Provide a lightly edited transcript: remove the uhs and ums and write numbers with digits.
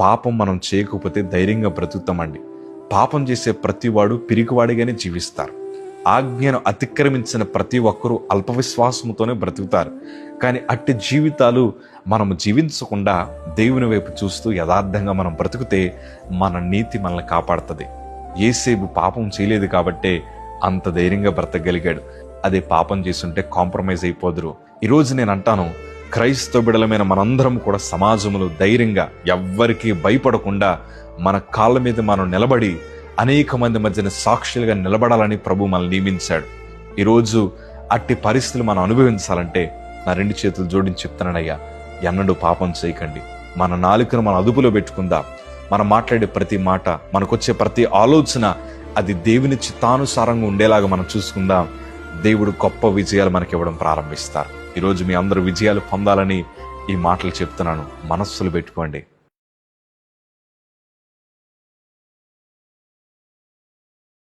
పాపం మనం చేయకపోతే ధైర్యంగా బ్రతుకుతామండి. పాపం చేసే ప్రతివాడు పిరికివాడిగానే జీవిస్తారు. ఆజ్ఞను అతిక్రమించిన ప్రతి ఒక్కరూ అల్పవిశ్వాసంతోనే బ్రతుకుతారు. కానీ అట్టి జీవితాలు మనము జీవించకుండా దేవుని వైపు చూస్తూ యథార్థంగా మనం బ్రతుకుతే మన నీతి మనల్ని కాపాడుతుంది. యేసేపు పాపం చేయలేదు కాబట్టే అంత ధైర్యంగా బ్రతకగలిగాడు. అదే పాపం చేస్తుంటే కాంప్రమైజ్ అయిపోదురు. ఈరోజు నేను అంటాను, క్రైస్తవ బిడ్డలమైన మనందరం కూడా సమాజంలో ధైర్యంగా ఎవ్వరికీ భయపడకుండా మన కాళ్ళ మీద మనం నిలబడి అనేక మంది మధ్యన సాక్షులుగా నిలబడాలని ప్రభు మనల్ని నియమించాడు. ఈరోజు అట్టి పరిస్థితులు మనం అనుభవించాలంటే నా 2 చేతులు జోడించి చెప్తానయ్యా, ఎన్నడూ పాపం చేయకండి. మన నాలుకను మన అదుపులో పెట్టుకుందాం. మనం మాట్లాడే ప్రతి మాట, మనకొచ్చే ప్రతి ఆలోచన అది దేవుని చిత్తానుసారంగా ఉండేలాగా మనం చూసుకుందాం. దేవుడు గొప్ప విజయాలు మనకి ఇవ్వడం ప్రారంభిస్తారు. ఈరోజు మీ అందరూ విజయాలు పొందాలని ఈ మాటలు చెప్తున్నాను. మనస్సులు పెట్టుకోండి.